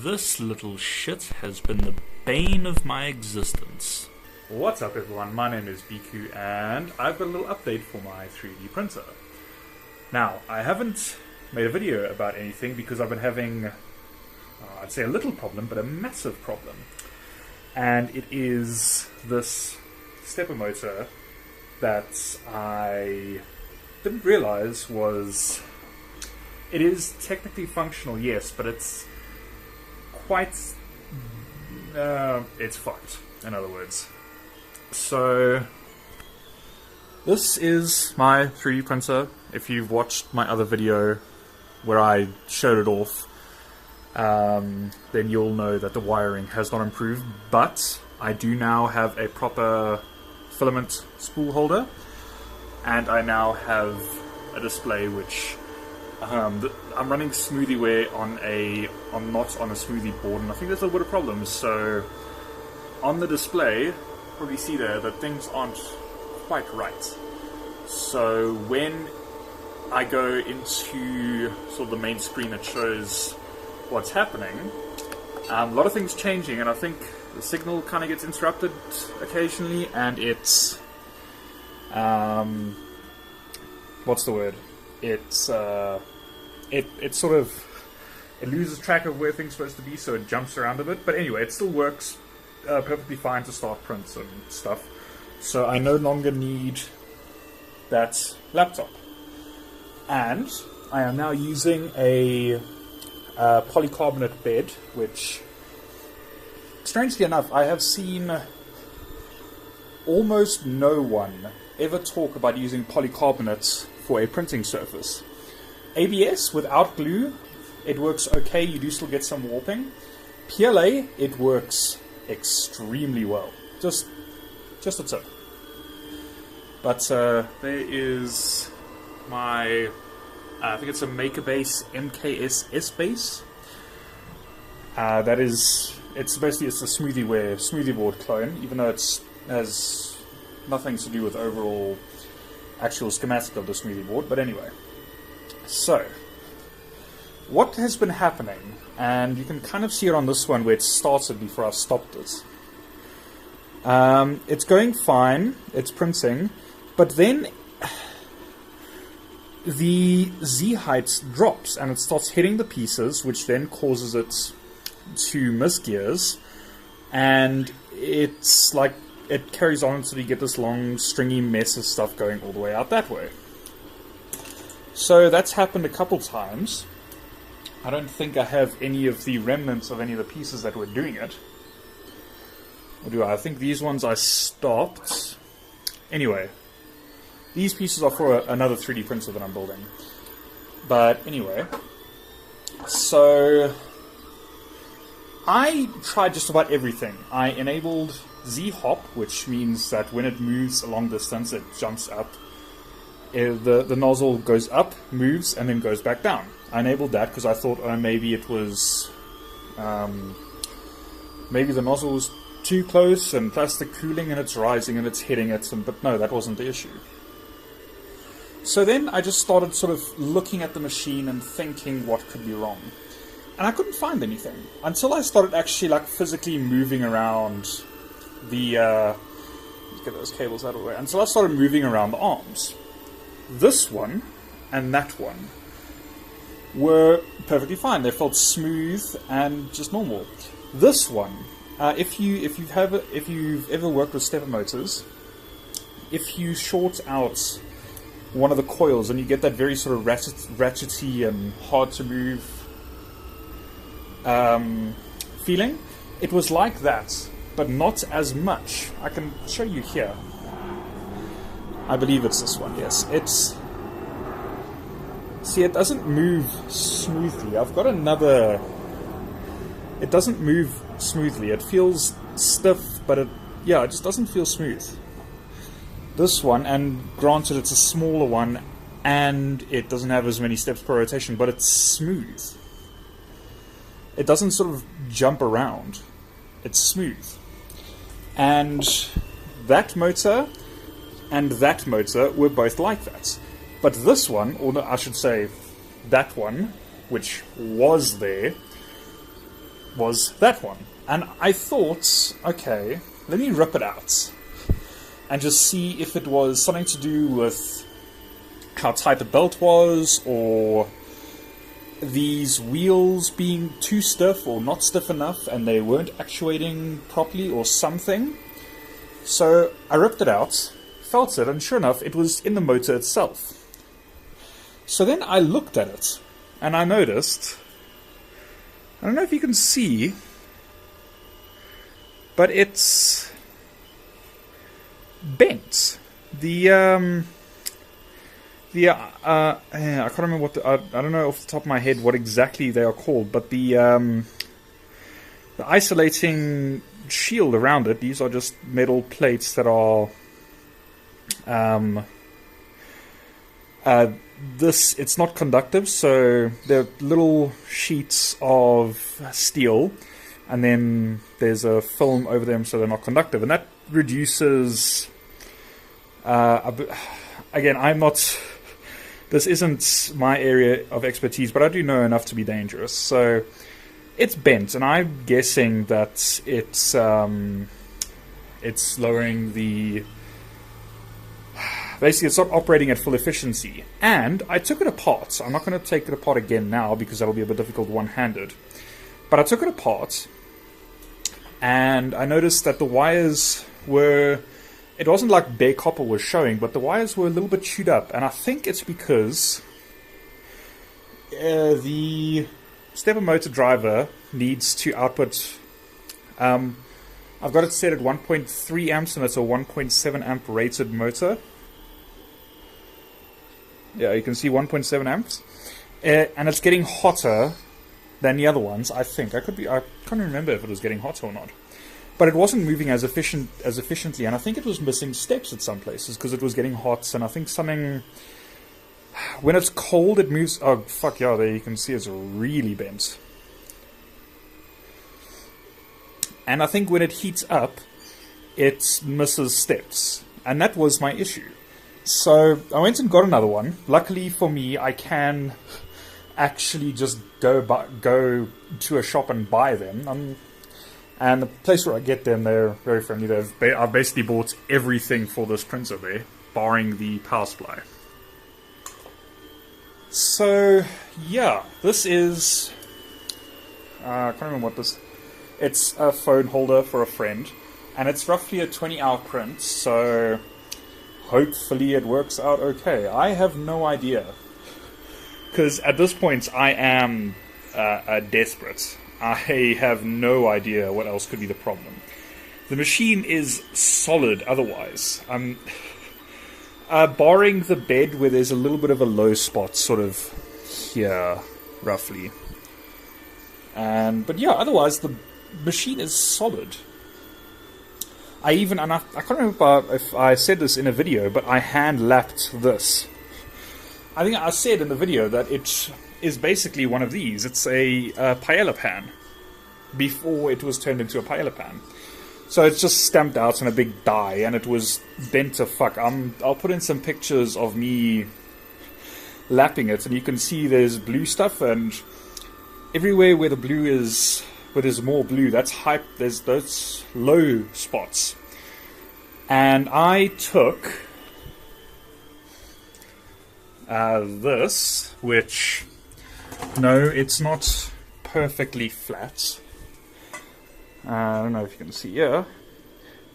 This little shit has been the bane of my existence. What's up everyone, my name is Biku and I've got a little update for my 3D printer. Now, I haven't made a video about anything because I've been having, I'd say a little problem, but a massive problem. And it is this stepper motor that I didn't realize was... It is technically functional, yes, but it's quite... it's fucked, in other words. So, this is my 3D printer. If you've watched my other video where I showed it off, then you'll know that the wiring has not improved, but I do now have a proper filament spool holder, and I now have a display which I'm running SmoothieWare on not on a smoothie board, and I think there's a little bit of problems. So on the display, probably see there that things aren't quite right. So when I go into sort of the main screen that shows what's happening, a lot of things changing, and I think the signal kind of gets interrupted occasionally, and it's what's the word? It's it sort of, it loses track of where things are supposed to be, so it jumps around a bit. But anyway, it still works perfectly fine to start prints and stuff. So I no longer need that laptop, and I am now using a polycarbonate bed, which, strangely enough, I have seen almost no one ever talk about using polycarbonate for a printing surface. ABS without glue, it works okay, you do still get some warping. PLA, it works extremely well. Just a tip. But there is my, I think it's a MakerBase MKS S-Base. It's basically a SmoothieWare smoothie board clone, even though it has nothing to do with overall actual schematic of the smoothie board. But anyway, so what has been happening, and you can kind of see it on this one where it started before I stopped it. It's going fine, it's printing, but then the Z height drops and it starts hitting the pieces, which then causes it to miss gears, and it's like it carries on until you get this long stringy mess of stuff going all the way out that way. So that's happened a couple times. I don't think I have any of the remnants of any of the pieces that were doing it. Or do I? I think these ones I stopped. Anyway, these pieces are for another 3D printer that I'm building. But anyway, so I tried just about everything. I enabled Z-hop, which means that when it moves a long distance, it jumps up. The nozzle goes up, moves, and then goes back down. I enabled that because I thought, oh, maybe it was, maybe the nozzle was too close and plastic cooling and it's rising and it's hitting it, but no, that wasn't the issue. So then I just started sort of looking at the machine and thinking what could be wrong. And I couldn't find anything until I started actually like physically moving around the, let's get those cables out of the way, until I started moving around the arms. This one and that one were perfectly fine. They felt smooth and just normal. This one, if you've ever worked with stepper motors, if you short out one of the coils and you get that very sort of ratchety and hard to move feeling, it was like that, but not as much. I can show you here. I believe it's this one, yes. See, it doesn't move smoothly. I've got another... It doesn't move smoothly. It feels stiff, but it just doesn't feel smooth. This one, and granted it's a smaller one, and it doesn't have as many steps per rotation, but it's smooth. It doesn't sort of jump around. It's smooth. And that motor and that motor were both like that. But this one, or I should say that one, which was there, was that one. And I thought, okay, let me rip it out and just see if it was something to do with how tight the belt was, or these wheels being too stiff or not stiff enough and they weren't actuating properly or something. So I ripped it out, felt it, and sure enough, it was in the motor itself. So then I looked at it, and I noticed, I don't know if you can see, but it's bent. I can't remember what I don't know off the top of my head what exactly they are called, but the isolating shield around it, these are just metal plates that are it's not conductive, so they're little sheets of steel, and then there's a film over them, so they're not conductive, and that reduces. Again, this isn't my area of expertise, but I do know enough to be dangerous. So it's bent, and I'm guessing that it's lowering the. Basically, it's not operating at full efficiency. And I took it apart. I'm not going to take it apart again now because that'll be a bit difficult one-handed. But I took it apart, and I noticed that the wires were... It wasn't like bare copper was showing, but the wires were a little bit chewed up. And I think it's because the stepper motor driver needs to output... I've got it set at 1.3 amps, and it's a 1.7 amp rated motor. Yeah, you can see 1.7 amps. And it's getting hotter than the other ones, I think. I can't remember if it was getting hotter or not. But it wasn't moving as efficiently, and I think it was missing steps at some places because it was getting hot, and I think something... When it's cold, it moves... Oh, fuck yeah, there you can see it's really bent. And I think when it heats up, it misses steps. And that was my issue. So I went and got another one. Luckily for me, I can actually just go to a shop and buy them. And the place where I get them, they're very friendly. I've basically bought everything for this printer there, barring the power supply. So, yeah, this is... I can't remember what this... It's a phone holder for a friend. And it's roughly a 20-hour print, so... Hopefully it works out okay. I have no idea. Because at this point, I am desperate. I have no idea what else could be the problem. The machine is solid otherwise. Barring the bed where there's a little bit of a low spot, sort of here, roughly. But yeah, otherwise the machine is solid. I can't remember if I said this in a video, but I hand-lapped this. I think I said in the video that it is basically one of these. It's a paella pan, before it was turned into a paella pan. So it's just stamped out in a big die, and it was bent to fuck. I'll put in some pictures of me lapping it, and you can see there's blue stuff, and everywhere where the blue is... Where there's more blue, that's hype. There's those low spots. And I took this, which, no, it's not perfectly flat. I don't know if you can see here,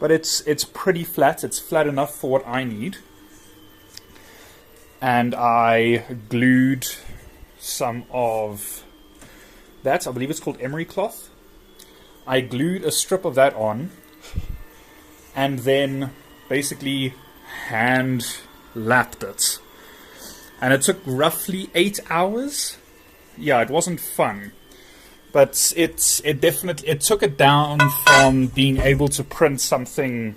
but it's pretty flat. It's flat enough for what I need. And I glued some of that, I believe it's called emery cloth. I glued a strip of that on, and then basically hand lapped it. And it took roughly 8 hours. Yeah, it wasn't fun, but it took it down from being able to print something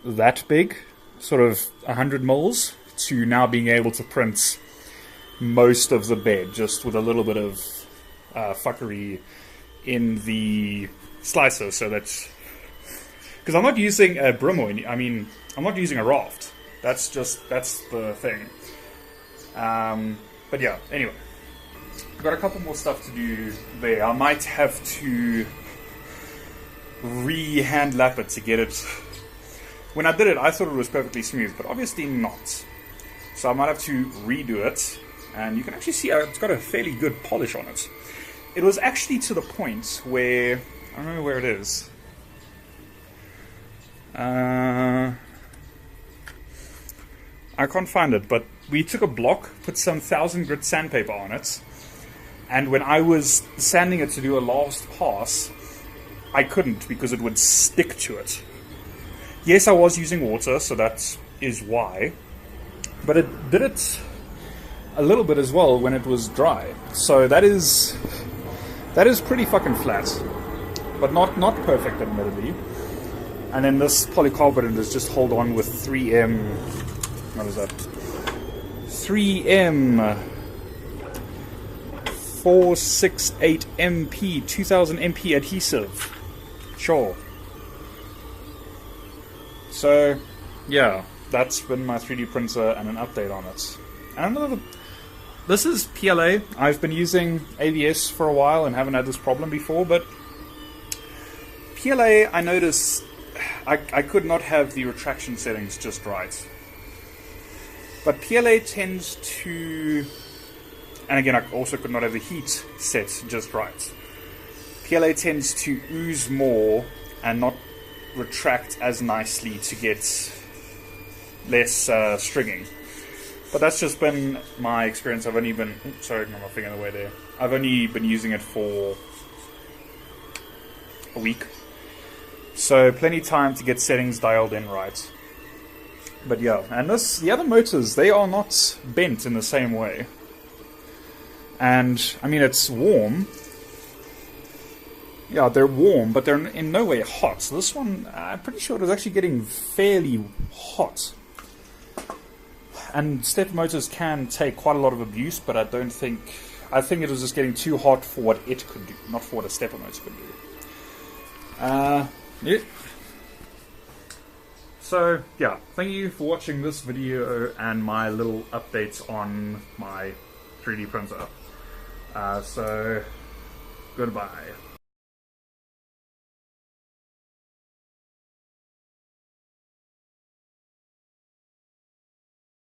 that big, sort of 100 mils, to now being able to print most of the bed just with a little bit of fuckery in the slicer, so that's because I'm not using a brim or I'm not using a raft. That's the thing. But yeah, anyway, got a couple more stuff to do there. I might have to hand lap it to get it. When I did it, I thought it was perfectly smooth, but obviously not. So I might have to redo it, and you can actually see it's got a fairly good polish on it. It was actually to the point where, I don't know where it is. I can't find it, but we took a block, put some 1000 grit sandpaper on it, and when I was sanding it to do a last pass, I couldn't because it would stick to it. Yes, I was using water, so that is why, but it did it a little bit as well when it was dry. So that is pretty fucking flat, but not perfect, admittedly. And then this polycarbonate is just hold on with 3M. What is that? 3M 468 MP 2000 MP adhesive. Sure. So, yeah, that's been my 3D printer and an update on it. And this is PLA. I've been using ABS for a while and haven't had this problem before, but PLA, I noticed I could not have the retraction settings just right. But PLA tends to, and again, I also could not have the heat set just right. PLA tends to ooze more and not retract as nicely to get less stringing. But that's just been my experience. I've only been, sorry, my finger in the way there. I've only been using it for a week. So plenty of time to get settings dialed in right. But yeah, and the other motors, they are not bent in the same way. And, I mean, it's warm. Yeah, they're warm, but they're in no way hot. So this one, I'm pretty sure it was actually getting fairly hot. And stepper motors can take quite a lot of abuse, but I think it was just getting too hot for what it could do, not for what a stepper motor could do. Yeah. So, yeah, thank you for watching this video and my little updates on my 3D printer. So, goodbye.